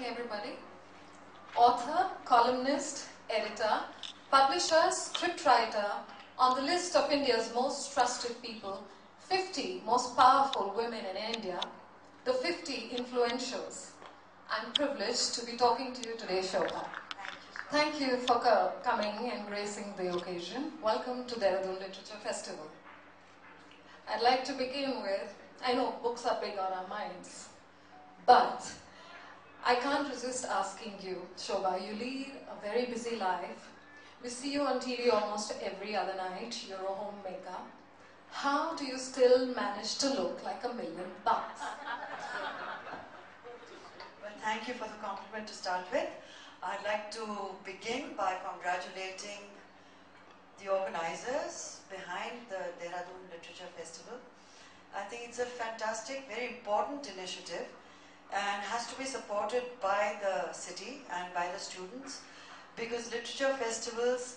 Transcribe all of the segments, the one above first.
everybody. Author, columnist, editor, publisher, scriptwriter, on the list of India's most trusted people, 50 most powerful women in India, the 50 influentials. I'm privileged to be talking to you today, Shobhaa. Thank you for coming and gracing the occasion. Welcome to Dehradun Literature Festival. I'd like to begin with, I know books are big on our minds, but I can't resist asking you, Shobhaa, you lead a very busy life. We see you on TV almost every other night. You're a homemaker. How do you still manage to look like $1 million? Well, thank you for the compliment to start with. I'd like to begin by congratulating the organizers behind the Dehradun Literature Festival. I think it's a fantastic, very important initiative and has to be supported by the city and by the students, because literature festivals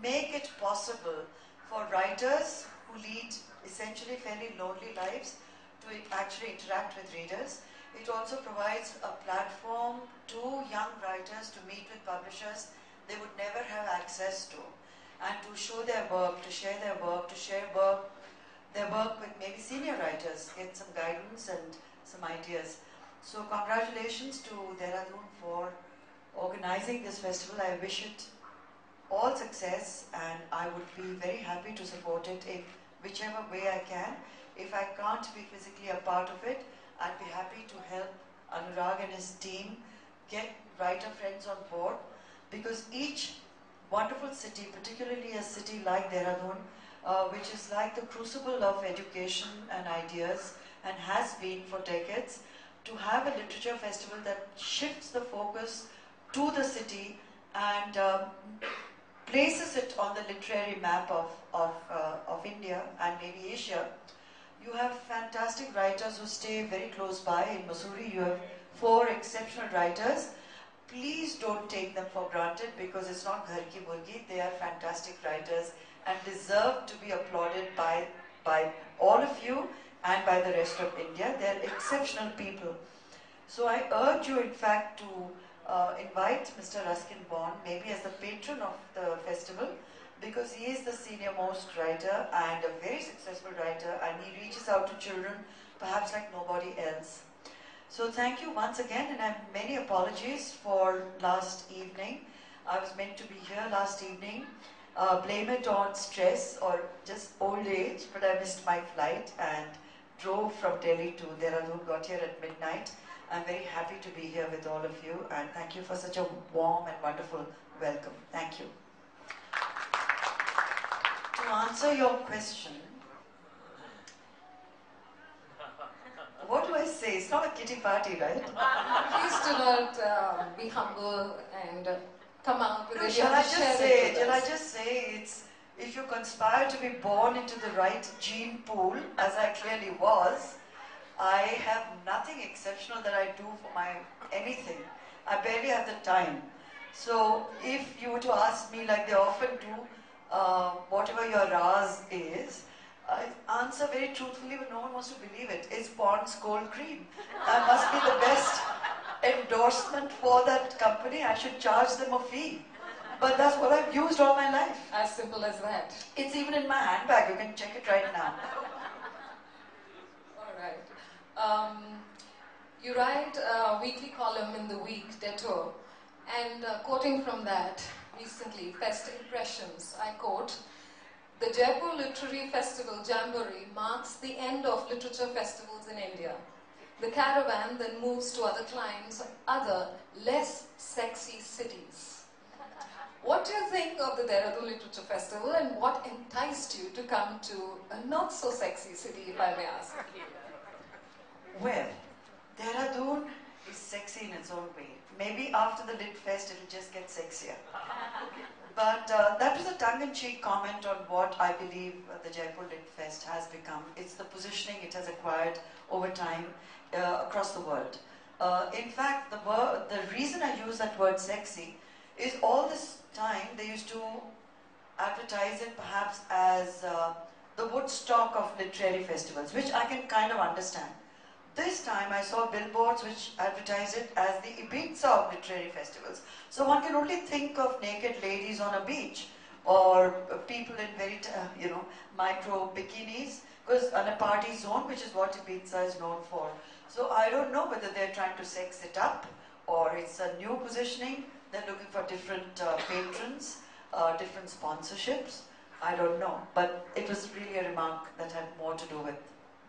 make it possible for writers who lead essentially fairly lonely lives to actually interact with readers. It also provides a platform to young writers to meet with publishers they would never have access to, and to show their work, to share their work, to share their work with maybe senior writers, get some guidance and some ideas. So congratulations to Dehradun for organizing this festival. I wish it all success, and I would be very happy to support it in whichever way I can. If I can't be physically a part of it, I'd be happy to help Anurag and his team get writer friends on board, because each wonderful city, particularly a city like Dehradun, which is like the crucible of education and ideas and has been for decades, to have a literature festival that shifts the focus to the city and places it on the literary map of India and maybe Asia. You have fantastic writers who stay very close by. In Mussoorie, you have 4 exceptional writers. Please don't take them for granted, because it's not ghar ki murgi. They are fantastic writers and deserve to be applauded by all of you and by the rest of India. They're exceptional people. So I urge you, in fact, to invite Mr. Ruskin Bond, maybe as the patron of the festival, because he is the senior most writer and a very successful writer, and he reaches out to children perhaps like nobody else. So thank you once again, and I have many apologies for last evening. I was meant to be here last evening. Blame it on stress or just old age, but I missed my flight and drove from Delhi to Dehradun, got here at midnight. I'm very happy to be here with all of you, and thank you for such a warm and wonderful welcome. Thank you. To answer your question, what do I say? It's not a kitty party, right? Please do not be humble and come out with it. Shall I just say, it's, if you conspire to be born into the right gene pool, as I clearly was, I have nothing exceptional that I do for my anything. I barely have the time. So if you were to ask me, like they often do, whatever your Raz is, I answer very truthfully, but no one wants to believe it. It's Pond's Cold Cream. That must be the best endorsement for that company. I should charge them a fee. But that's what I've used all my life. As simple as that. It's even in my handbag. You can check it right now. All right. You write a weekly column in the week, Detour, and quoting from that recently, First Impressions, I quote, "The Jaipur Literary Festival Jamboree marks the end of literature festivals in India. The caravan then moves to other climes, other less sexy cities." What do you think of the Dehradun Literature Festival, and what enticed you to come to a not so sexy city, if I may ask? Well, Dehradun is sexy in its own way. Maybe after the Lit Fest it'll just get sexier. But that was a tongue-in-cheek comment on what I believe the Jaipur Lit Fest has become. It's the positioning it has acquired over time across the world. In fact, the reason I use that word sexy is all this time they used to advertise it perhaps as the Woodstock of literary festivals, which I can kind of understand. This time I saw billboards which advertised it as the Ibiza of literary festivals. So one can only think of naked ladies on a beach or people in very, micro bikinis, because on a party zone, which is what Ibiza is known for. So I don't know whether they're trying to sex it up or it's a new positioning. They're looking for different patrons, different sponsorships. I don't know. But it was really a remark that had more to do with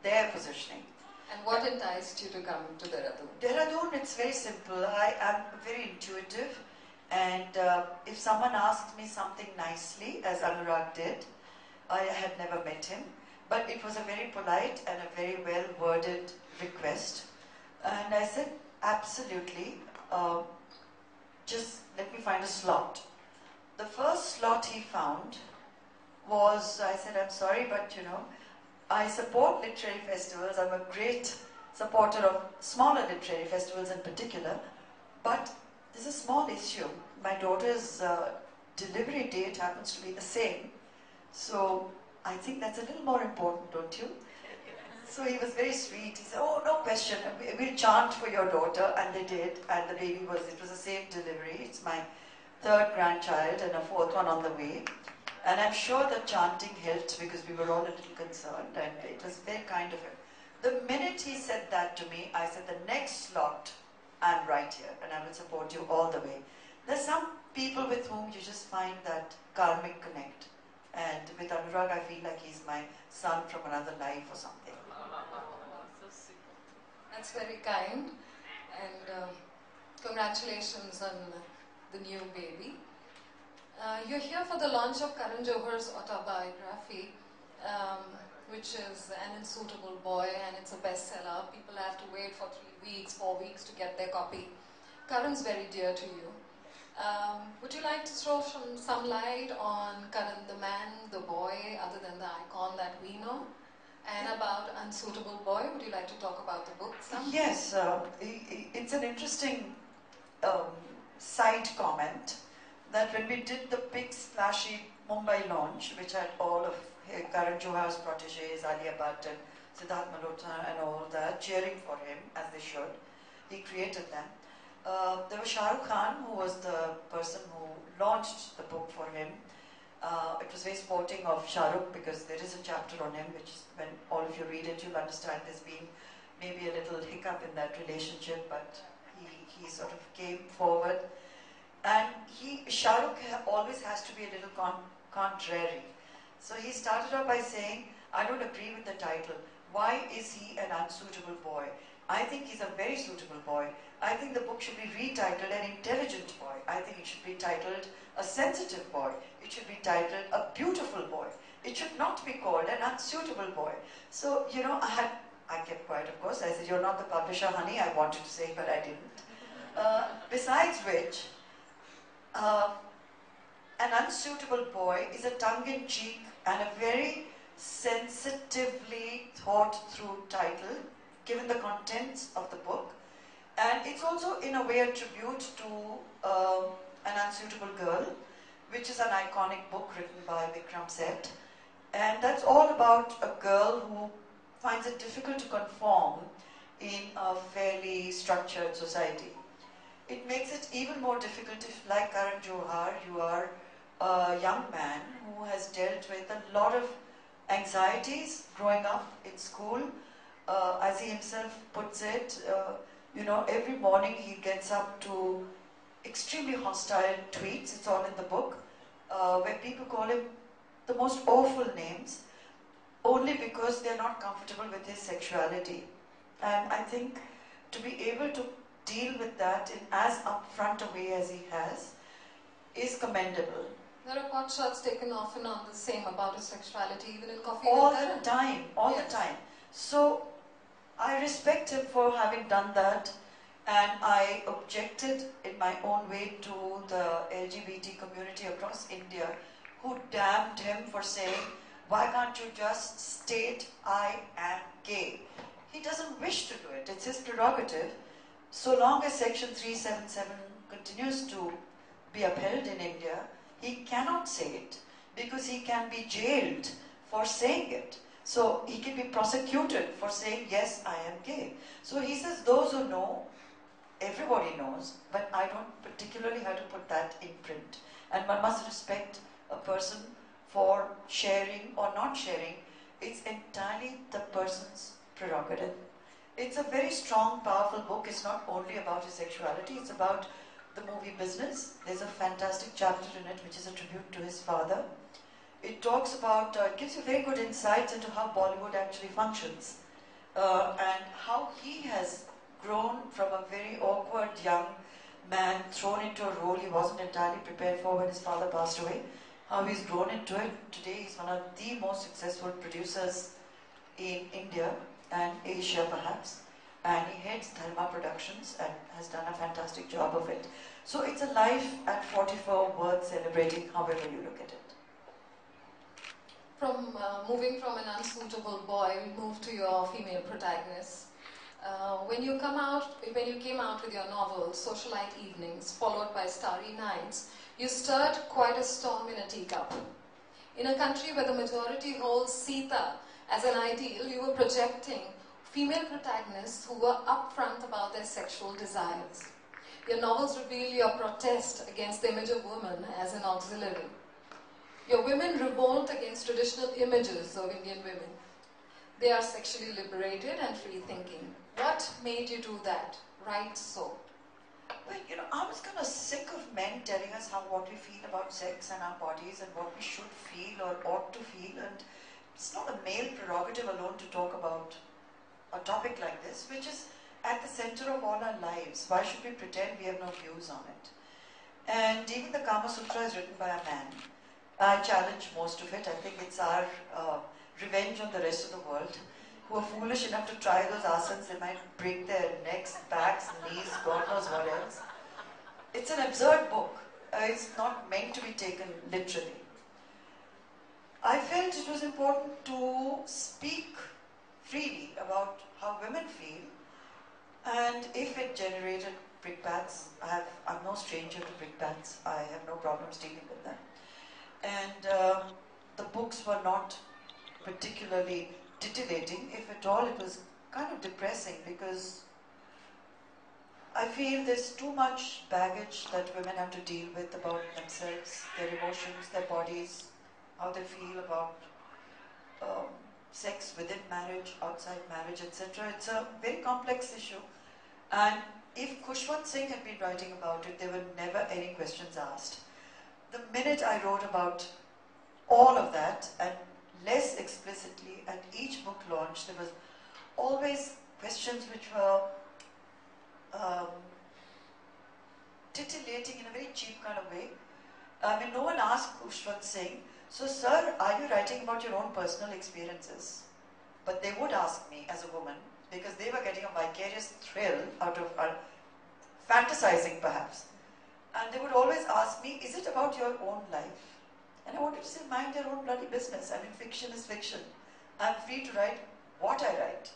their positioning. And what enticed you to come to Dehradun? Dehradun, it's very simple. I am very intuitive. And if someone asked me something nicely, as Anurag did, I had never met him, but it was a very polite and a very well-worded request. And I said, absolutely, just let me find a slot. The first slot he found was, I said, I'm sorry, but I support literary festivals. I'm a great supporter of smaller literary festivals in particular, but there's a small issue. My daughter's delivery date happens to be the same, so I think that's a little more important, don't you? So he was very sweet. He said, oh, no question, we'll chant for your daughter, and they did, and the baby it was the same delivery. It's my third grandchild and a fourth one on the way. And I'm sure the chanting helped because we were all a little concerned, and it was very kind of him. The minute he said that to me, I said, the next slot, I'm right here, and I will support you all the way. There's some people with whom you just find that karmic connect. And with Anurag, I feel like he's my son from another life or something. So sweet. That's very kind. And congratulations on the new baby. You're here for the launch of Karan Johar's autobiography, which is An Unsuitable Boy, and it's a bestseller. People have to wait for 3 weeks, 4 weeks to get their copy. Karan's very dear to you. Would you like to throw some light on Karan, the man, the boy, other than the icon that we know? And about Unsuitable Boy, would you like to talk about the book some? Yes, it's an interesting side comment that when we did the big splashy Mumbai launch, which had all of Karan Johar's protégés, Alia Bhatt and Siddharth Malhotra and all that, cheering for him, as they should. He created them. There was Shah Rukh Khan, who was the person who launched the book for him. It was very sporting of Shah Rukh because there is a chapter on him, which when all of you read it, you'll understand there's been maybe a little hiccup in that relationship, but he sort of came forward. And Shah Rukh always has to be a little contrary. So he started off by saying, I don't agree with the title. Why is he an unsuitable boy? I think he's a very suitable boy. I think the book should be retitled An Intelligent Boy. I think it should be titled A Sensitive Boy. It should be titled A Beautiful Boy. It should not be called An Unsuitable Boy. So, I kept quiet, of course. I said, you're not the publisher, honey. I wanted to say, but I didn't. Besides which, An Unsuitable Boy is a tongue-in-cheek and a very sensitively thought-through title, given the contents of the book. And it's also, in a way, a tribute to An Unsuitable Girl, which is an iconic book written by Vikram Seth. And that's all about a girl who finds it difficult to conform in a fairly structured society. It makes it even more difficult if, like Karan Johar, you are a young man who has dealt with a lot of anxieties growing up in school. As he himself puts it, every morning he gets up to extremely hostile tweets, it's all in the book, where people call him the most awful names, only because they're not comfortable with his sexuality. And I think to be able to deal with that in as upfront a way as he has is commendable. There are pot shots taken often on the same about his sexuality, even in Coffee All with the Karan. time, all the time. So I respect him for having done that, and I objected in my own way to the LGBT community across India who damned him for saying, why can't you just state I am gay? He doesn't wish to do it, it's his prerogative. So long as Section 377 continues to be upheld in India, he cannot say it because he can be jailed for saying it. So he can be prosecuted for saying, yes, I am gay. So he says, those who know, everybody knows, but I don't particularly have to put that in print. And one must respect a person for sharing or not sharing. It's entirely the person's prerogative. It's a very strong, powerful book. It's not only about his sexuality, it's about the movie business. There's a fantastic chapter in it which is a tribute to his father. It talks about, it gives you very good insights into how Bollywood actually functions and how he has grown from a very awkward young man thrown into a role he wasn't entirely prepared for when his father passed away. How he's grown into it. Today he's one of the most successful producers in India and Asia perhaps. And he heads Dharma Productions and has done a fantastic job of it. So it's a life at 44 worth celebrating however you look at it. From moving from an unsuitable boy, we move to your female protagonist. When you came out with your novel, Socialite Evenings, followed by Starry Nights, you stirred quite a storm in a teacup. In a country where the majority holds Sita as an ideal, you were projecting female protagonists who were upfront about their sexual desires. Your novels reveal your protest against the image of woman as an auxiliary. Your women revolt against traditional images of Indian women. They are sexually liberated and free-thinking. What made you do that? Right so. Well, I was kind of sick of men telling us what we feel about sex and our bodies and what we should feel or ought to feel. And it's not a male prerogative alone to talk about a topic like this, which is at the center of all our lives. Why should we pretend we have no views on it? And even the Kama Sutra is written by a man. I challenge most of it. I think it's our revenge on the rest of the world who are foolish enough to try those asanas. They might break their necks, backs, knees, God knows what else. It's an absurd book. It's not meant to be taken literally. I felt it was important to speak freely about how women feel, and if it generated brickbats, I'm no stranger to brickbats. I have no problems dealing with them. And the books were not particularly titillating. If at all, it was kind of depressing because I feel there's too much baggage that women have to deal with about themselves, their emotions, their bodies, how they feel about sex within marriage, outside marriage, etc. It's a very complex issue. And if Khushwant Singh had been writing about it, there were never any questions asked. The minute I wrote about all of that, and less explicitly, at each book launch, there was always questions which were titillating in a very cheap kind of way. I mean, no one asked Khushwant Singh, so sir, are you writing about your own personal experiences? But they would ask me as a woman, because they were getting a vicarious thrill out of fantasizing perhaps. And they would always ask me, is it about your own life? And I wanted to say, mind your own bloody business. I mean, fiction is fiction. I'm free to write what I write.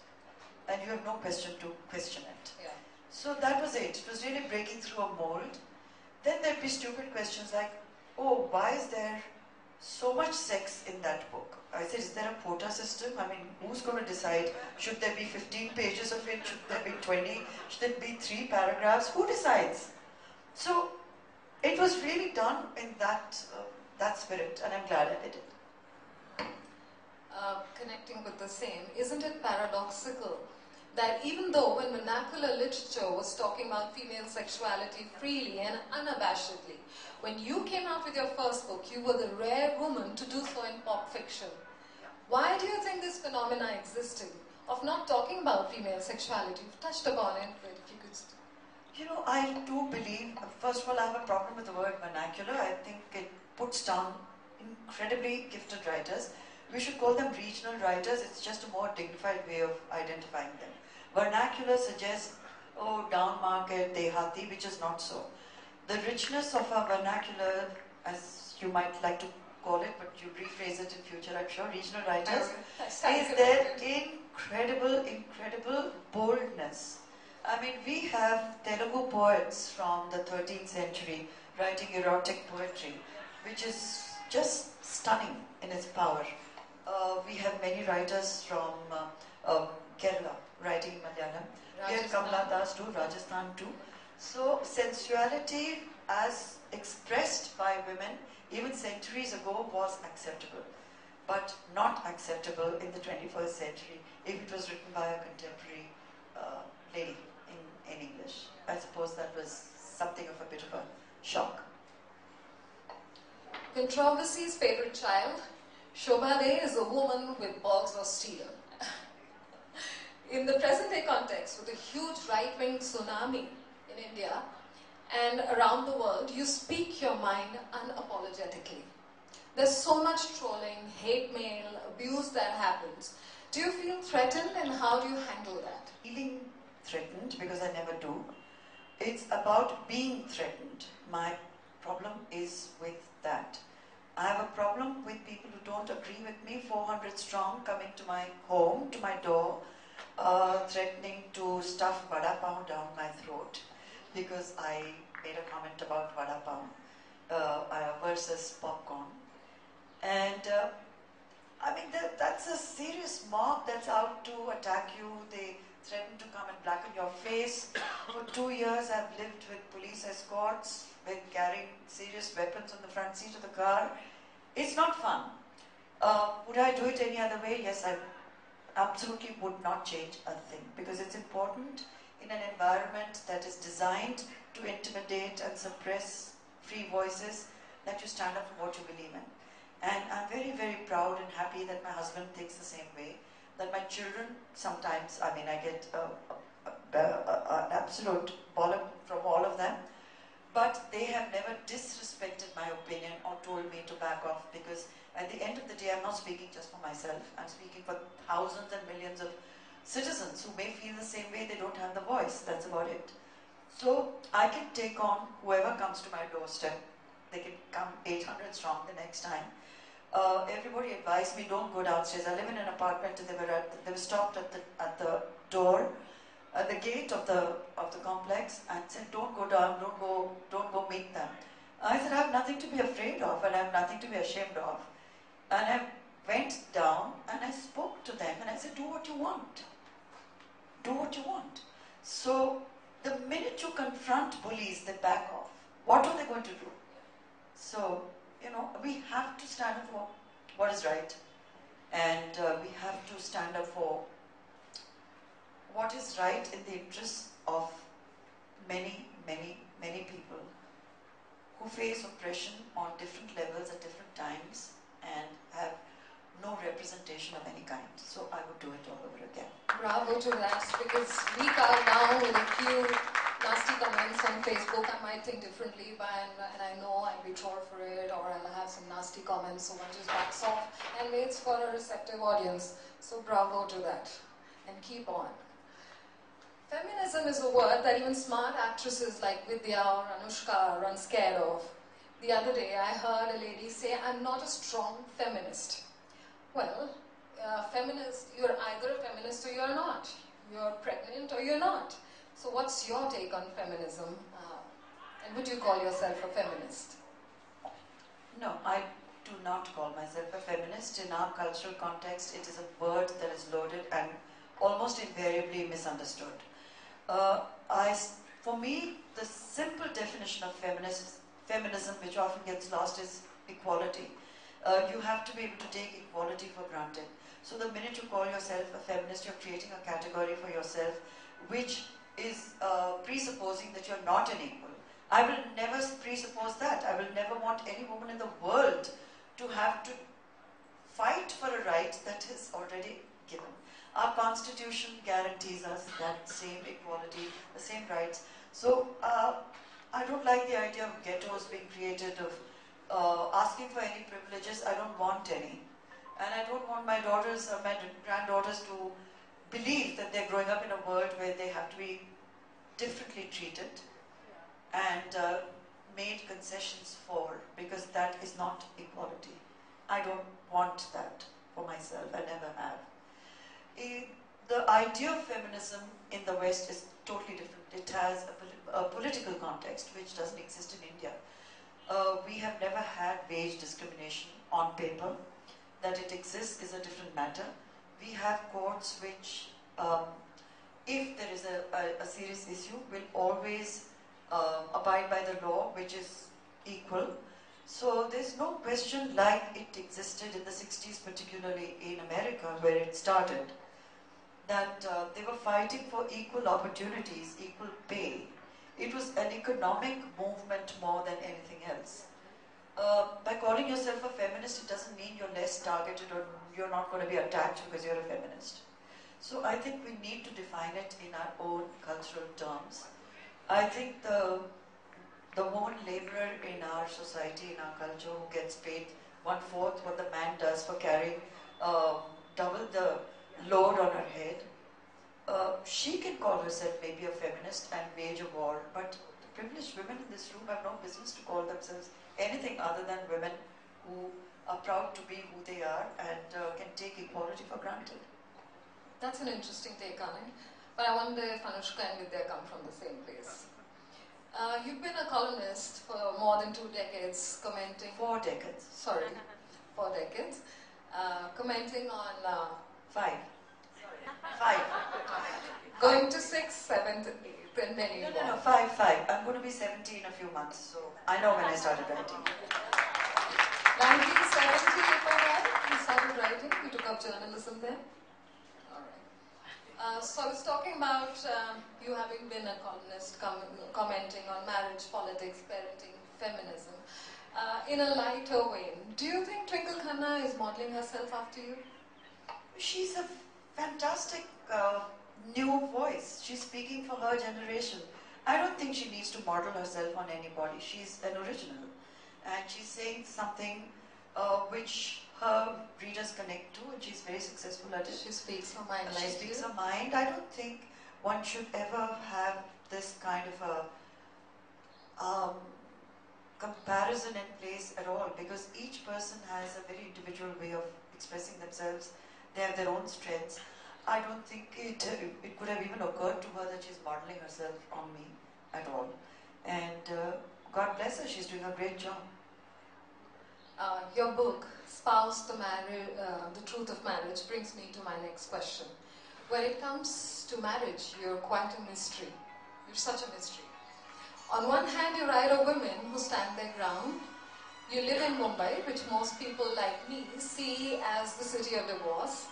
And you have no question to question it. Yeah. So that was it. It was really breaking through a mold. Then there'd be stupid questions like, oh, why is there so much sex in that book? I said, is there a quota system? I mean, who's going to decide? Should there be 15 pages of it? Should there be 20? Should there be 3 paragraphs? Who decides? So it was really done in that spirit, and I'm glad I did it. Connecting with the same, isn't it paradoxical that even though when vernacular literature was talking about female sexuality freely and unabashedly, when you came out with your first book, you were the rare woman to do so in pop fiction. Why do you think this phenomena existed of not talking about female sexuality? You've touched upon it, but if you could... I do believe, first of all, I have a problem with the word vernacular. I think it puts down incredibly gifted writers. We should call them regional writers. It's just a more dignified way of identifying them. Vernacular suggests, oh, down market, Dehati, which is not so. The richness of our vernacular, as you might like to call it, but you rephrase it in future, I'm sure, regional writers, is their incredible boldness. I mean, we have Telugu poets from the 13th century writing erotic poetry, which is just stunning in its power. we have many writers from Kerala writing in Malayalam. We have Rajasthan. Kamala Das too, Rajasthan too. So sensuality as expressed by women even centuries ago was acceptable, but not acceptable in the 21st century if it was written by a contemporary lady in English. I suppose that was something of a bit of a shock. Controversy's favorite child, Shobhaa is a woman with balls of steel. In the present-day context, with a huge right-wing tsunami in India and around the world, you speak your mind unapologetically. There's so much trolling, hate mail, abuse that happens. Do you feel threatened, and how do you handle that? Feeling threatened, because I never do. It's about being threatened. My problem is with that. I have a problem with people who don't agree with me, 400 strong, coming to my home, to my door, threatening to stuff vada pav down my throat because I made a comment about vada pav versus popcorn. And I mean, that's a serious mob that's out to attack you. They threaten to come and blacken your face. For 2 years, I've lived with police escorts, with carrying serious weapons on the front seat of the car. It's not fun. Would I do it any other way? Yes, I absolutely would not change a thing, because it's important in an environment that is designed to intimidate and suppress free voices that you stand up for what you believe in. And I'm very, very proud and happy that my husband thinks the same way, that my children sometimes, I mean, I get an absolute bollock from all of them, but they have never disrespected my opinion or told me to back off, because at the end of the day, I'm not speaking just for myself. I'm speaking for thousands and millions of citizens who may feel the same way. They don't have the voice. That's about it. So I can take on whoever comes to my doorstep. They can come 800 strong the next time. Everybody advised me, don't go downstairs. I live in an apartment, and they were stopped at the door, at the gate of the complex, and said, don't go down, don't go meet them. I said, I have nothing to be afraid of, and I have nothing to be ashamed of. And I went down and I spoke to them and I said, do what you want. Do what you want. So the minute you confront bullies, they back off. What are they going to do? So, you know, we have to stand up for what is right. And we have to stand up for what is right in the interests of many, many, many people who face oppression on different levels at different times and have no representation of any kind. So I would do it all over again. Bravo to that, because we are now with a few nasty comments on Facebook. I might think differently, but and I know I'll be trolled for it, or I'll have some nasty comments, so one just backs off and waits for a receptive audience. So bravo to that, and keep on. Feminism is a word that even smart actresses like Vidya or Anushka run scared of. The other day I heard a lady say, I'm not a strong feminist. Well, feminist, you're either a feminist or you're not. You're pregnant or you're not. So what's your take on feminism? And would you call yourself a feminist? No, I do not call myself a feminist. In our cultural context, it is a word that is loaded and almost invariably misunderstood. For me, the simple definition of feminism, which often gets lost, is equality. You have to be able to take equality for granted. So the minute you call yourself a feminist, you're creating a category for yourself which is presupposing that you're not an equal. I will never presuppose that. I will never want any woman in the world to have to fight for a right that is already given. Our constitution guarantees us that same equality, the same rights. So I don't like the idea of ghettos being created, of asking for any privileges. I don't want any. And I don't want my daughters or my granddaughters to believe that they're growing up in a world where they have to be differently treated and made concessions for, because that is not equality. I don't want that for myself. I never have. The idea of feminism in the West is totally different. It has a political context which doesn't exist in India. We have never had wage discrimination on paper. that it exists is a different matter. We have courts which, if there is a serious issue, will always abide by the law, which is equal. So there's no question, like it existed in the 60s, particularly in America, where it started, that they were fighting for equal opportunities, equal pay. It was an economic movement more than anything else. By calling yourself a feminist, it doesn't mean you're less targeted or you're not going to be attacked because you're a feminist. So I think we need to define it in our own cultural terms. I think the woman laborer in our society, in our culture, who gets paid 1/4 what the man does for carrying double the load on her head, she can call herself maybe a feminist and wage a war, but the privileged women in this room have no business to call themselves anything other than women who are proud to be who they are and can take equality for granted. That's an interesting take on it, but I wonder if Anushka and Vidya come from the same place. You've been a columnist for more than 2 decades, commenting... 4 decades. Sorry, 4 decades. Commenting on... 5. 5. Going to 6, 7, 8, and many more. No, 5. I'm going to be 70 in a few months, so I know when I started writing. 1970, if I'm right, you started writing, you took up journalism then? Alright. So I was talking about you having been a columnist commenting on marriage, politics, parenting, feminism. In a lighter vein, do you think Twinkle Khanna is modeling herself after you? She's a fantastic new voice. She's speaking for her generation. I don't think she needs to model herself on anybody. She's an original. And she's saying something which her readers connect to, and she's very successful at it. She speaks her mind. She speaks her mind. I don't think one should ever have this kind of a comparison in place at all, because each person has a very individual way of expressing themselves. They have their own strengths. I don't think it could have even occurred to her that she's modeling herself on me at all. And God bless her, she's doing a great job. Your book, Spouse the Truth of Marriage, brings me to my next question. When it comes to marriage, you're quite a mystery. You're such a mystery. On one hand, you write of women who stand their ground. You live in Mumbai, which most people like me see as the city of divorce.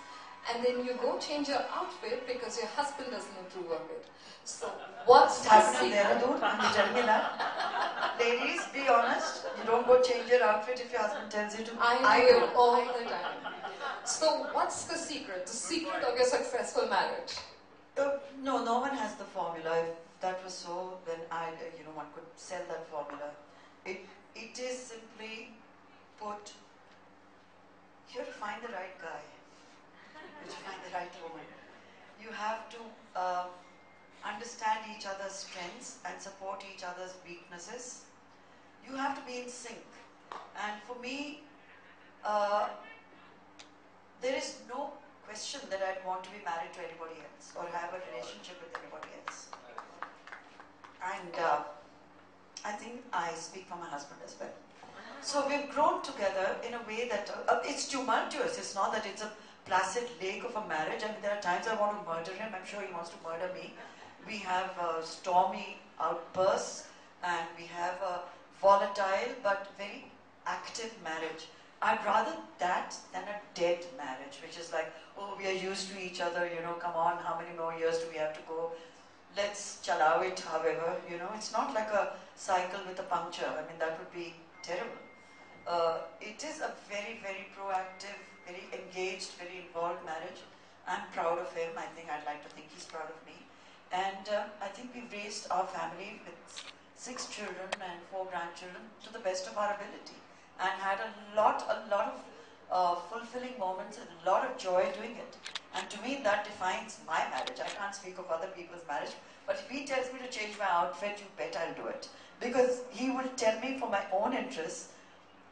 And then you go change your outfit because your husband doesn't approve of it. So, what's happened in Dehradun? You tell me that. Ladies, be honest. You don't go change your outfit if your husband tells you to. I do all the time. So, what's the secret? The secret of your successful marriage? No one has the formula. If that was so, then one could sell that formula. It is simply put, you have to find the right guy. You have to find the right woman. You have to understand each other's strengths and support each other's weaknesses. You have to be in sync. And for me, there is no question that I'd want to be married to anybody else or have a relationship with anybody else. And I think I speak for my husband as well. So we've grown together in a way that it's tumultuous. It's not that it's a placid lake of a marriage. I mean, there are times I want to murder him. I'm sure he wants to murder me. We have stormy outbursts, and we have a volatile but very active marriage. I'd rather that than a dead marriage, which is like, oh, we are used to each other, come on, how many more years do we have to go? Let's chalao it, however, it's not like a cycle with a puncture. I mean, that would be terrible. It is a very, very proactive, very engaged, very involved marriage. I'm proud of him. I think I'd like to think he's proud of me. And I think we've raised our family with 6 children and 4 grandchildren to the best of our ability, and had a lot of fulfilling moments and a lot of joy doing it. And to me, that defines my marriage. I can't speak of other people's marriage, but if he tells me to change my outfit, you bet I'll do it. Because he will tell me for my own interests,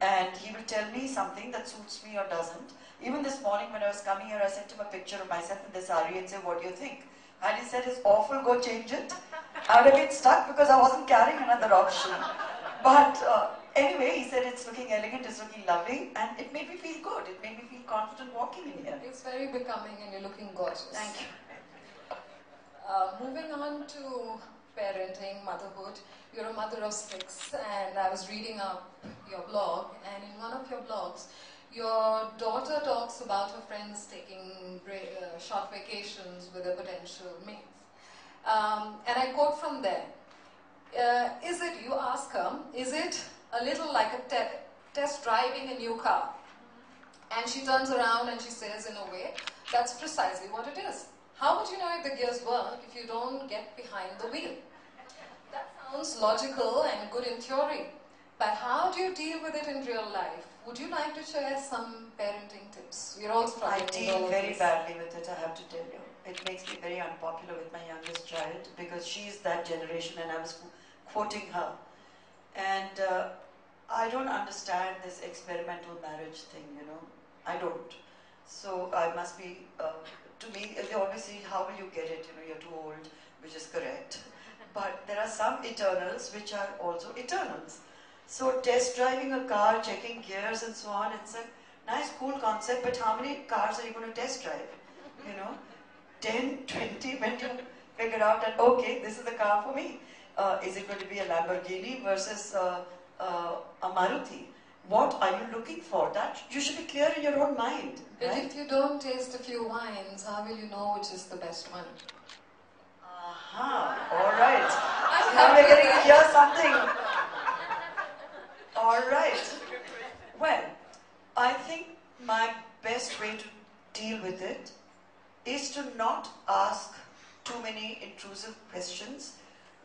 and he will tell me something that suits me or doesn't. Even this morning when I was coming here, I sent him a picture of myself in the sari and said, what do you think? And he said, it's awful, go change it. I would have been stuck because I wasn't carrying another option. But Anyway, he said it's looking elegant, it's looking lovely, and it made me feel good. It made me feel confident walking in here. It's very becoming and you're looking gorgeous. Thank you. Moving on to parenting, motherhood. You're a mother of 6, and I was reading up your blog, and in one of your blogs, your daughter talks about her friends taking short vacations with their potential mates. And I quote from there, you ask her, is it a little like a test driving a new car? And she turns around and she says, in a way, that's precisely what it is. How would you know if the gears work if you don't get behind the wheel? That sounds logical and good in theory, but how do you deal with it in real life? Would you like to share some parenting tips? We're all struggling. I deal very badly with it, I have to tell you. It makes me very unpopular with my youngest child because she's that generation and I was quoting her. And I don't understand this experimental marriage thing, you know. I don't. So I must be, to me, they always say, how will you get it? You know, you're too old, which is correct. But there are some eternals which are also eternals. So test driving a car, checking gears and so on, it's a nice, cool concept, but how many cars are you going to test drive? You know, 10, 20, when you figure out that, okay, this is the car for me. Is it going to be a Lamborghini versus a Maruti? What are you looking for? That you should be clear in your own mind. But right? if you don't taste a few wines, how will you know which is the best one? Aha, all right. I'm Now we're happy. getting to hear something. All right. Well, I think my best way to deal with it is to not ask too many intrusive questions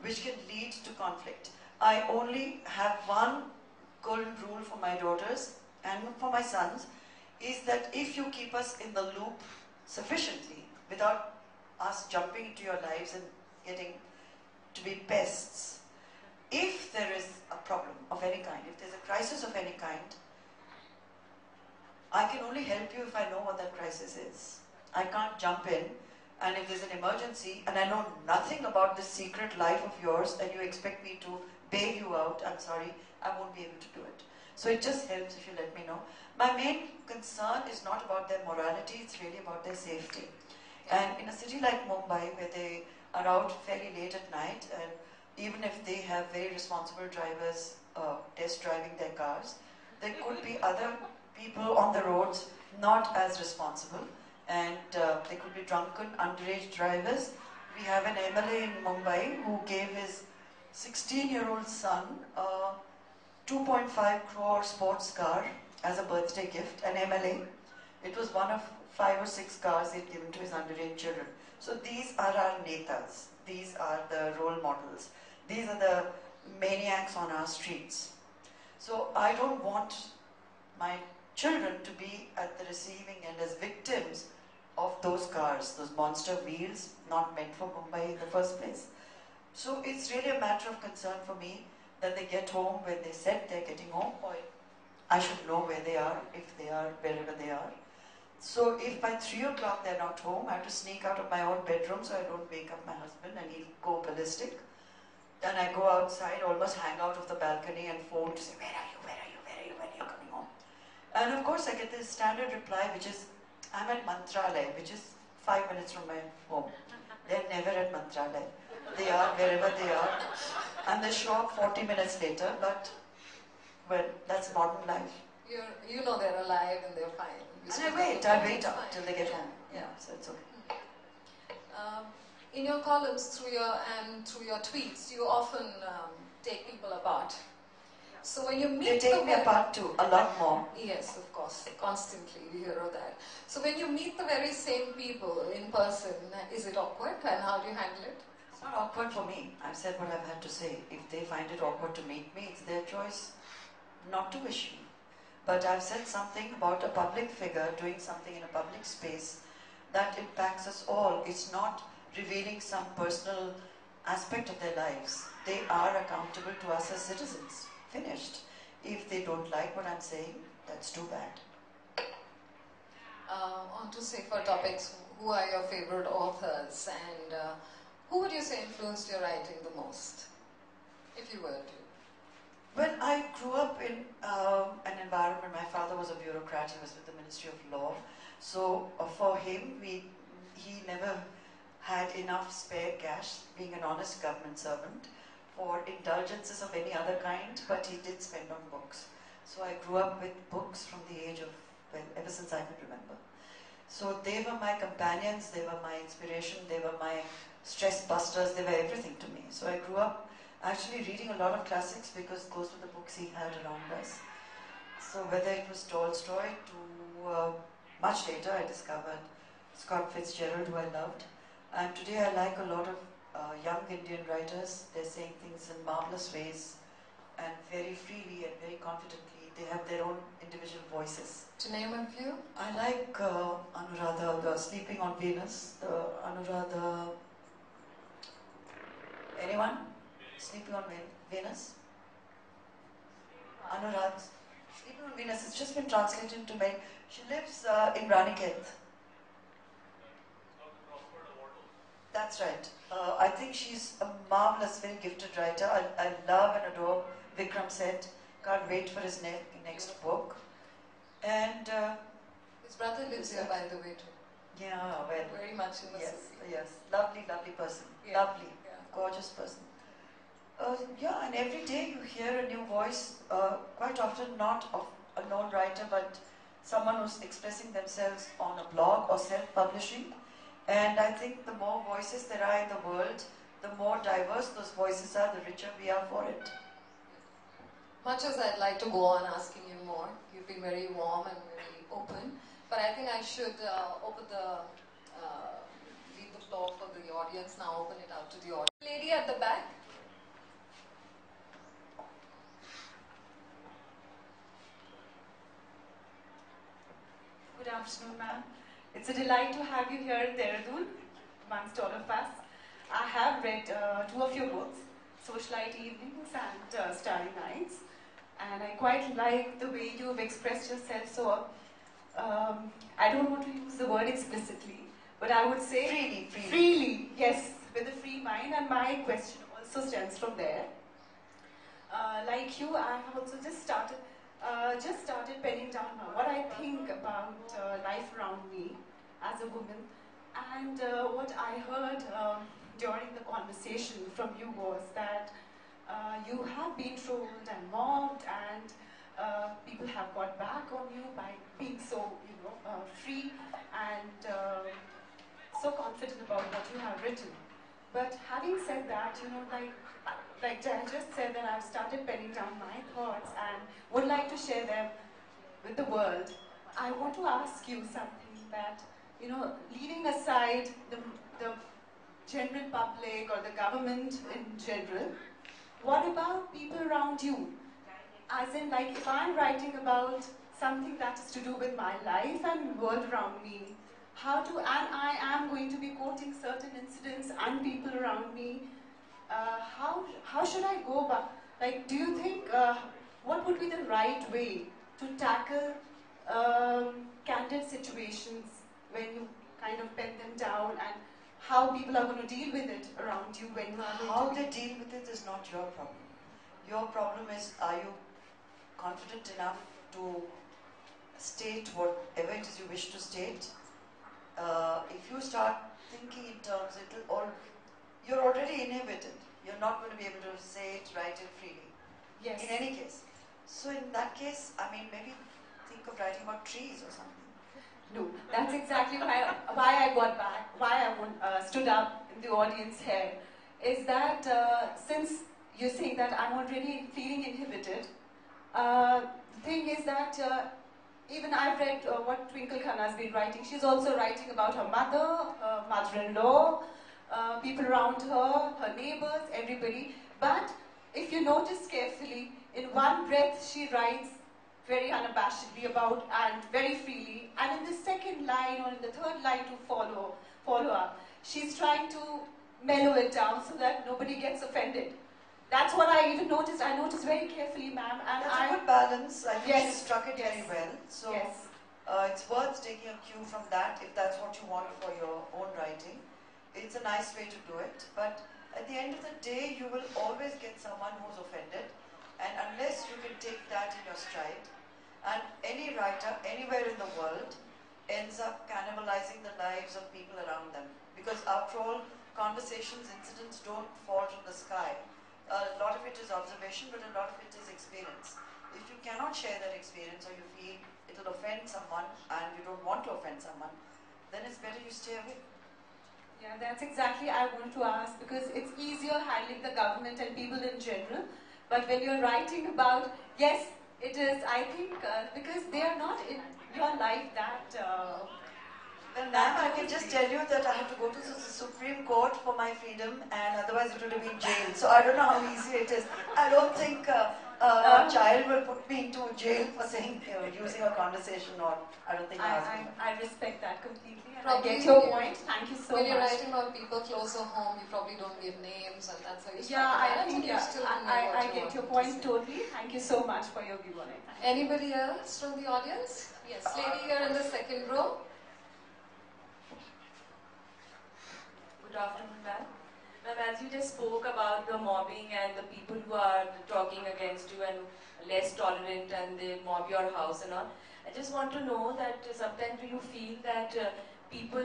which can lead to conflict. I only have one golden rule for my daughters and for my sons, is that if you keep us in the loop sufficiently without us jumping into your lives and getting to be pests, if there is a problem of any kind, if there's a crisis of any kind, I can only help you if I know what that crisis is. I can't jump in, and if there's an emergency and I know nothing about this secret life of yours and you expect me to bail you out, I'm sorry, I won't be able to do it. So it just helps if you let me know. My main concern is not about their morality, it's really about their safety. And in a city like Mumbai, where they are out fairly late at night, and even if they have very responsible drivers test driving their cars, there could be other people on the roads not as responsible, and they could be drunken underage drivers. We have an MLA in Mumbai who gave his 16-year-old son a 2.5 crore sports car as a birthday gift, an MLA. It was one of 5 or 6 cars he'd given to his underage children. So these are our netas. These are the role models. These are the maniacs on our streets. So I don't want my children to be at the receiving end as victims of those cars, those monster wheels not meant for Mumbai in the first place. So it's really a matter of concern for me that they get home when they said they're getting home, or I should know where they are, if they are wherever they are. So if by 3 o'clock they're not home, I have to sneak out of my own bedroom so I don't wake up my husband and he'll go ballistic. And I go outside, almost hang out of the balcony and phone to say, where are you, where are you, where are you, when are you coming home? And of course I get this standard reply, which is, I'm at Mantralaya, which is 5 minutes from my home. They're never at Mantralaya. They are wherever they are. And they show up 40 minutes later, but, well, that's modern life. You know they're alive and they're fine. And I wait up till they get home. Yeah, so it's okay. In your columns through your tweets, you often take people apart. So when you meet They take me apart too, a lot more. Yes, of course, constantly we hear of that. So when you meet the very same people in person, is it awkward and how do you handle it? It's not awkward for me. I've said what I've had to say. If they find it awkward to meet me, it's their choice not to wish me. But I've said something about a public figure doing something in a public space that impacts us all. It's not revealing some personal aspect of their lives. They are accountable to us as citizens. Finished. If they don't like what I'm saying, that's too bad. On to safer topics, who are your favorite authors and who would you say influenced your writing the most, if you were to? Well, I grew up in an environment, my father was a bureaucrat, he was with the Ministry of Law. So for him, he never had enough spare cash, being an honest government servant, for indulgences of any other kind, but he did spend on books. So I grew up with books from the age of, well, ever since I could remember. So they were my companions, they were my inspiration, they were my stress busters, they were everything to me. So I grew up actually reading a lot of classics because those were the books he had around us. So whether it was Tolstoy to much later I discovered Scott Fitzgerald, who I loved. And today I like a lot of young Indian writers. They're saying things in marvelous ways and very freely and very confidently. They have their own individual voices. To name a few? I like Anuradha, the Sleeping on Venus, the Anuradha... Anyone? Sleeping on Venus? Anuradha. Sleeping on Venus. It's just been translated into May. She lives in Raniket. That's right. I think she's a marvelous, very gifted writer. I love and adore Vikram Seth. Can't wait for his next book. And his brother lives here, by the way, too. Yeah, well. Very much in the yes, city. yes. Lovely, lovely person. Yeah. Lovely, yeah. gorgeous person. Yeah, and every day you hear a new voice, quite often not of a known writer, but someone who's expressing themselves on a blog or self-publishing. And I think the more voices there are in the world, the more diverse those voices are, the richer we are for it. Much as I'd like to go on asking you more, you've been very warm and very open, but I think I should leave the floor for the audience now, open it out to the audience. Lady at the back. Good afternoon, ma'am. It's a delight to have you here in Dehradun, amongst all of us. I have read two of your books, Socialite Evenings and Starry Nights, and I quite like the way you've expressed yourself. So, I don't want to use the word explicitly, but I would say freely, yes, with a free mind. And my question also stems from there. Like you, I have also just started penning down what I think about life around me as a woman, and what I heard during the conversation from you was that you have been trolled and mobbed, and people have got back on you by being so, free and so confident about what you have written. But having said that, like Jai just said, that I've started penning down my thoughts and would like to share them with the world. I want to ask you something that, leaving aside the general public or the government in general, what about people around you? As in, like, if I'm writing about something that is to do with my life and world around me, and I am going to be quoting certain incidents and people around me, how should I go about? Like, do you think what would be the right way to tackle candid situations when you kind of pen them down, and how people are going to deal with it around you when you are going How to they deal with it is not your problem. Your problem is, are you confident enough to state whatever it is you wish to state? If you start thinking in terms, you're already inhibited. You're not going to be able to say it, write it freely. Yes. In any case. So in that case, I mean, maybe think of writing about trees or something. No, that's exactly why I got back, why I stood up in the audience here, is that since you're saying that I'm already feeling inhibited, the thing is that even I've read what Twinkle Khanna has been writing. She's also writing about her mother, her mother-in-law, people around her, her neighbors, everybody. But if you notice carefully, in one breath she writes very unabashedly about and very freely, and in the second line or in the third line to follow up, she's trying to mellow it down so that nobody gets offended. That's what I even noticed. I noticed very carefully, ma'am. And that's a good balance. I think yes, she struck it yes, very well. So yes. It's worth taking a cue from that if that's what you want for your own writing. It's a nice way to do it. But at the end of the day, you will always get someone who's offended. And unless you can take that in your stride. And any writer anywhere in the world ends up cannibalizing the lives of people around them. Because after all, conversations, incidents don't fall from the sky. A lot of it is observation, but a lot of it is experience. If you cannot share that experience, or you feel it will offend someone and you don't want to offend someone, then it's better you stay away. Yeah, that's exactly I want to ask, because it's easier handling the government and people in general. But when you're writing about, yes, it is, I think, because they are not in your life that... Well, ma'am, I can just tell you that I have to go to the Supreme Court for my freedom, and otherwise it would have been jail. So I don't know how easy it is. I don't think a child will put me into jail for saying, using a conversation, or I don't think my husband. I respect that completely, and Probably, I get your point. Thank you so much. When you're writing about people closer home, you probably don't give names, and that's how you start. Yeah, I think I get your point totally. Thank you so much for your view on it. Anybody else from the audience? Yes, lady here in the second row. Good afternoon, ma'am. Ma'am, as you just spoke about the mobbing and the people who are talking against you and less tolerant and they mob your house and all, I just want to know that sometimes do you feel that people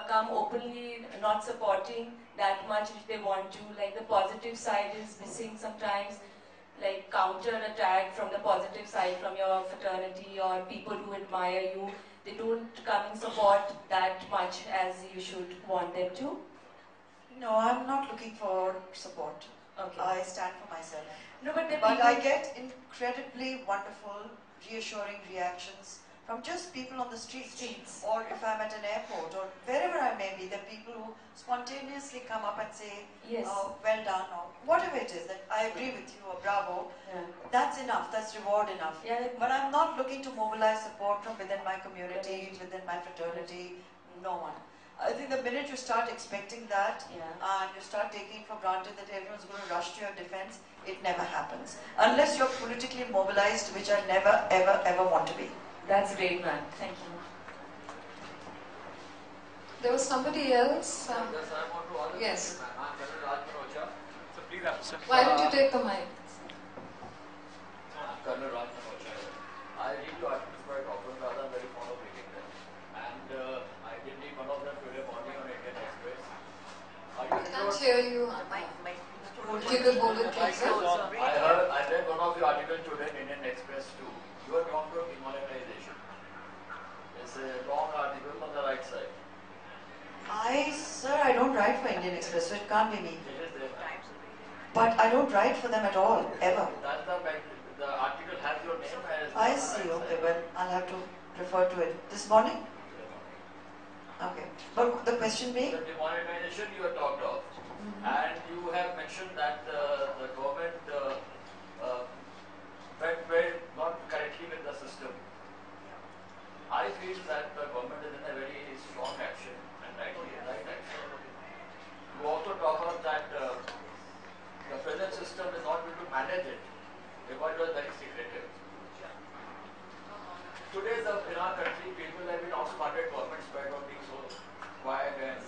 come openly not supporting that much which they want to, like the positive side is missing sometimes, like counter-attack from the positive side from your fraternity or people who admire you, they don't come and support that much as you should want them to? No, I'm not looking for support. Okay. I stand for myself. No, but I get incredibly wonderful, reassuring reactions from just people on the streets. Or if I'm at an airport or wherever I may be, there are people who spontaneously come up and say, yes, well done, or whatever it is, that I agree with you, or bravo. Yeah. That's enough, that's reward enough. Yeah, but I'm not looking to mobilize support from within my community, within my fraternity, no one. I think the minute you start expecting that, and you start taking for granted that everyone's going to rush to your defense, it never happens. Unless you're politically mobilized, which I never, ever, ever want to be. That's great, ma'am. Thank you. There was somebody else. Yes. So please answer. Why don't you take the mic? Colonel Raj Manocha. I read your articles quite often, rather I'm very fond of reading them. And I did read one of them today morning on Indian Express. I can't hear you. If you could hold it closer. I read one of your articles today in Indian Express too. You are talking about demonetization. It's a long article on the right side. Sir, I don't write for Indian Express, so it can't be me. It is there. But I don't write for them at all, ever. That's the article has your name as I see, okay, well, I'll have to refer to it. This morning? Okay. But the question being? The demonetization you have talked of. And you have mentioned that the government went not correctly with the system. I feel that the government is in a very strong action and right action. You also talk about that the present system is not able to manage it because it was very secretive. Today in our country, people have been outsmarted government by being so quiet and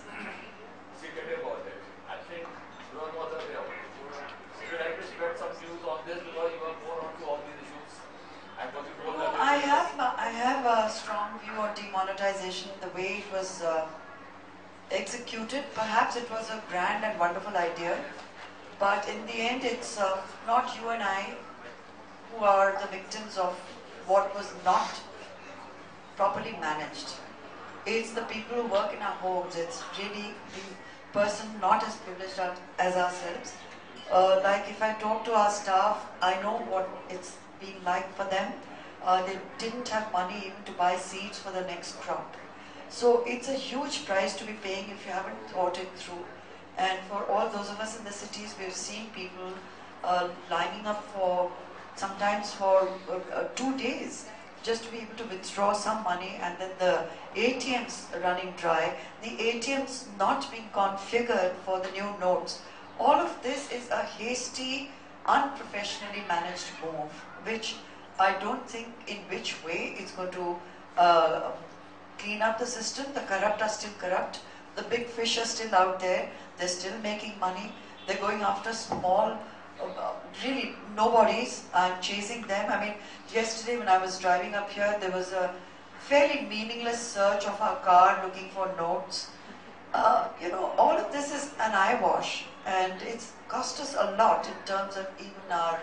secretive about it. I think there was no other way out. So would you like to spread some views on this because you are more onto all these issues? And what you told I have a strong view on demonetization, the way it was executed. Perhaps it was a grand and wonderful idea, but in the end it's not you and I who are the victims of what was not properly managed. It's the people who work in our homes. It's really the person not as privileged as ourselves. Like if I talk to our staff, I know what it's been like for them. They didn't have money even to buy seeds for the next crop. So it's a huge price to be paying if you haven't thought it through. And for all those of us in the cities, we've seen people lining up sometimes for 2 days just to be able to withdraw some money, and then the ATMs running dry, the ATMs not being configured for the new notes. All of this is a hasty, unprofessionally managed move, which I don't think in which way it's going to clean up the system. The corrupt are still corrupt. The big fish are still out there. They're still making money. They're going after small really nobody's. I'm chasing them. I mean, yesterday when I was driving up here, there was a fairly meaningless search of our car looking for notes. You know, all of this is an eyewash, and it's cost us a lot in terms of even our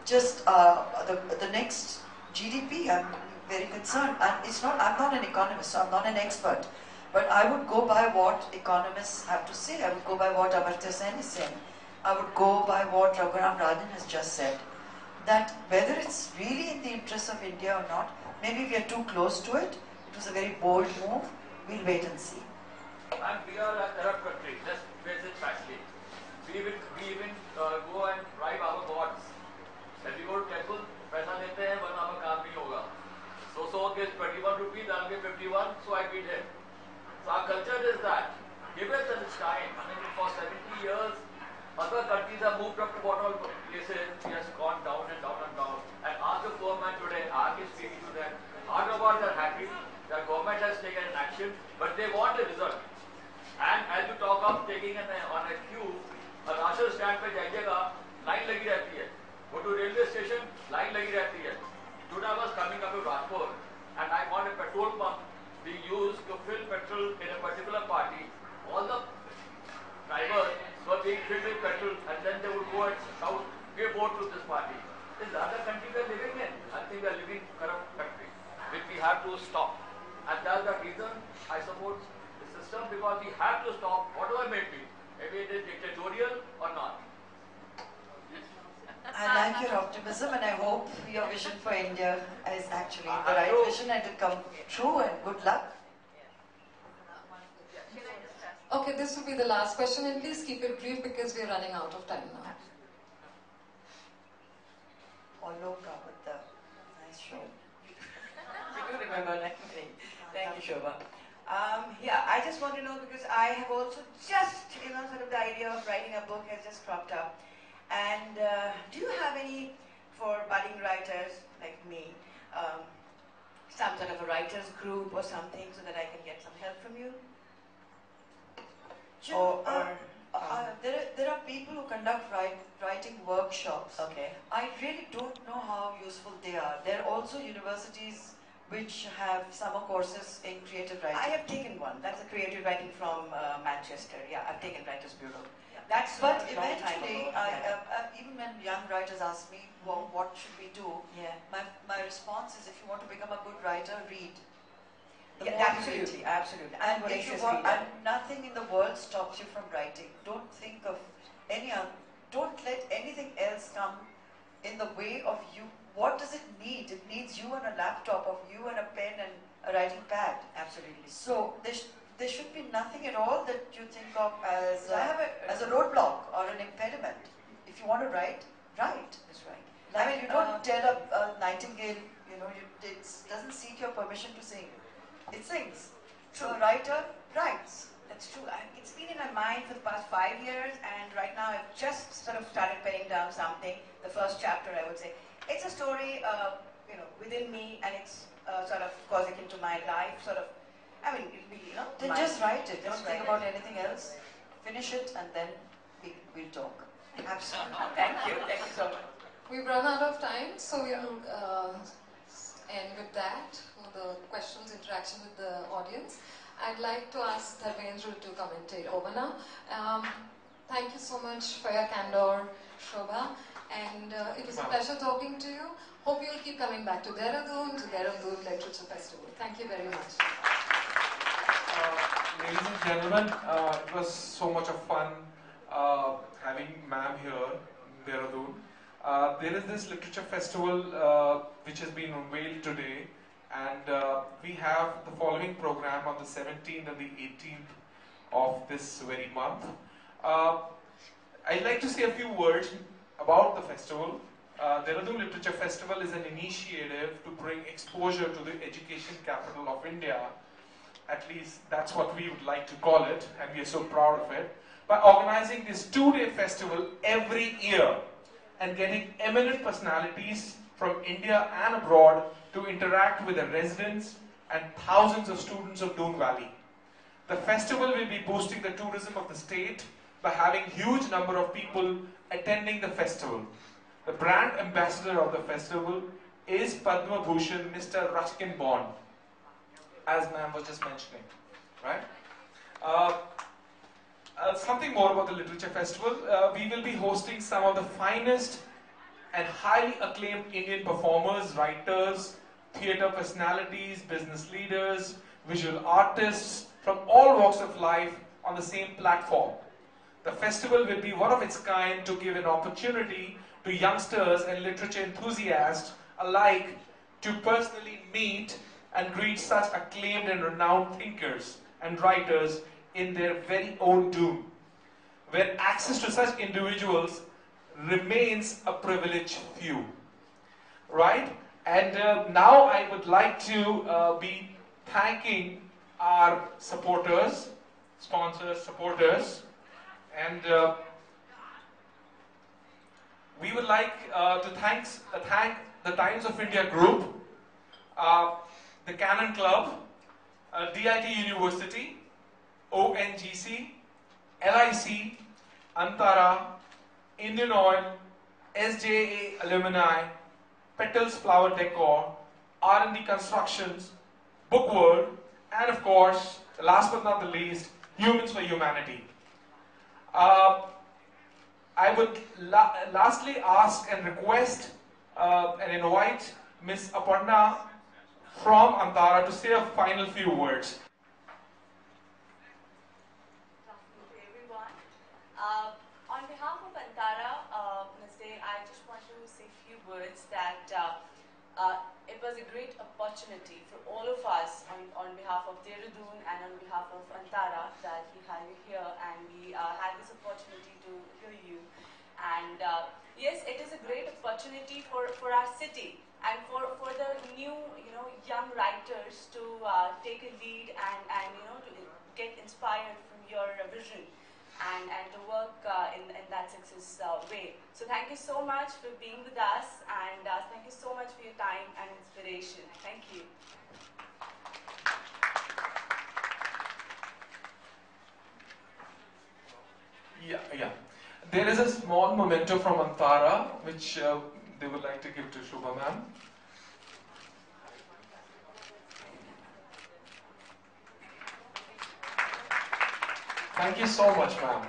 the next GDP. I'm very concerned, and it's not. I'm not an economist, so I'm not an expert. But I would go by what economists have to say. I would go by what Amartya Sen is saying. I would go by what Raghuram Rajan has just said. That whether it's really in the interest of India or not, maybe we are too close to it. It was a very bold move. We'll wait and see. And we are a corrupt country. Let's face it factually. We even go and bribe our gods. When we go to temple, पैसा देते हैं वरना हमारा काम नहीं होगा. So gives 21 rupees, I'll give 51, so I beat him. So our culture is that. Give us this time. I mean, for 70 years, other countries have moved up to what all places. He has gone down and down and down. And ask the poor man today, ask is speaking to them. Hyderabad are happy. The government has taken an action, but they want a result. And as you talk of taking on a queue, a ration stand पे जाइएगा, line लगी रहती है. Go to railway station, line लगी रहती है. Today I was coming up to Rajpur, and I found a petrol pump being used to fill petrol in a particular party. All the drivers were being filled with petrol, and then they would go and shout, "Give vote to this party." This is the other country we are living in. I think we are living in a corrupt country, which we have to stop. And that's the reason I support the system, because we have to stop whatever it may be. Maybe it is dictatorial or not. I like your optimism, and I hope your vision for India is actually the right vision and it come true, and good luck. Okay, this will be the last question, and please keep it brief because we are running out of time now. Oloka with the nice show. I do remember everything. Thank you, Shobhaa. Yeah, I just want to know, because I have also just, sort of the idea of writing a book has just cropped up. And do you have any, for budding writers like me, some sort of a writers group or something so that I can get some help from you? There are people who conduct writing workshops. Okay. I really don't know how useful they are. There are also universities which have summer courses in creative writing. I have taken one. That's a creative writing from Manchester. Yeah, I've taken Writers Bureau. That's But a long time eventually, ago. even when young writers ask me, well, what should we do? Yeah. My response is, if you want to become a good writer, read. The Yeah, more you absolutely, read. absolutely. And I'm a if you voracious want, reader. and nothing in the world stops you from writing. Don't think of any other. Don't let anything else come in the way of you. What does it need? It needs you and a laptop, of you and a pen and a writing pad. Absolutely. So there should be nothing at all that you think of as So a roadblock or an impediment. If you want to write, write. That's right. I mean, you don't tell a nightingale, it doesn't seek your permission to sing. It sings. So a writer writes. That's true. It's been in my mind for the past 5 years, and right now I've just sort of started penning down something. The first chapter, I would say. It's a story, within me, and it's sort of causing into my life, sort of. I mean, it'll be, Then just write it. Don't think about anything else. Finish it, and then we'll talk. Absolutely. Thank you. Thank you so much. We've run out of time, so we'll end with that, with the questions, interaction with the audience. I'd like to ask Dharmendra to come and take over now. Thank you so much for your candor, Shobhaa, and it was a pleasure talking to you. Hope you'll keep coming back to Dehradun Literature Festival. Thank you very much. Ladies and gentlemen, it was so much of fun having ma'am here in Dehradun. There is this literature festival which has been unveiled today, and we have the following program on the 17th and the 18th of this very month. I'd like to say a few words about the festival. Dehradun Literature Festival is an initiative to bring exposure to the education capital of India. At least that's what we would like to call it, and we are so proud of it, by organizing this 2-day festival every year and getting eminent personalities from India and abroad to interact with the residents and thousands of students of Doon Valley. The festival will be boosting the tourism of the state by having huge number of people attending the festival. The brand ambassador of the festival is Padma Bhushan Mr. Ruskin Bond, as ma'am was just mentioning, right? Something more about the Literature Festival. We will be hosting some of the finest and highly acclaimed Indian performers, writers, theatre personalities, business leaders, visual artists from all walks of life on the same platform. The festival will be one of its kind to give an opportunity to youngsters and literature enthusiasts alike to personally meet and greet such acclaimed and renowned thinkers and writers in their very own doom, where access to such individuals remains a privileged few, right? And now I would like to be thanking our supporters, sponsors, supporters, and we would like to thank the Times of India Group, the Canon Club, DIT University, ONGC, LIC, Antara, Indian Oil, SJA Alumni, Petals Flower Decor, R&D Constructions, Book World, and of course, last but not the least, Humans for Humanity. I would lastly ask and request and invite Ms. Aparna from Antara to say a final few words. Good afternoon to everyone. On behalf of Antara, Ms. Day, I just want to say a few words that it was a great opportunity for all of us on behalf of Dehradun and on behalf of Antara that we have you here, and we had this opportunity to hear you. And yes, it is a great opportunity for our city and for the new young writers to take a lead and to get inspired from your vision and to work in that success way. So thank you so much for being with us, and thank you so much for your time and inspiration. Thank you. Yeah. There is a small memento from Antara which they would like to give to Shobhaa ma'am. Thank you so much, ma'am.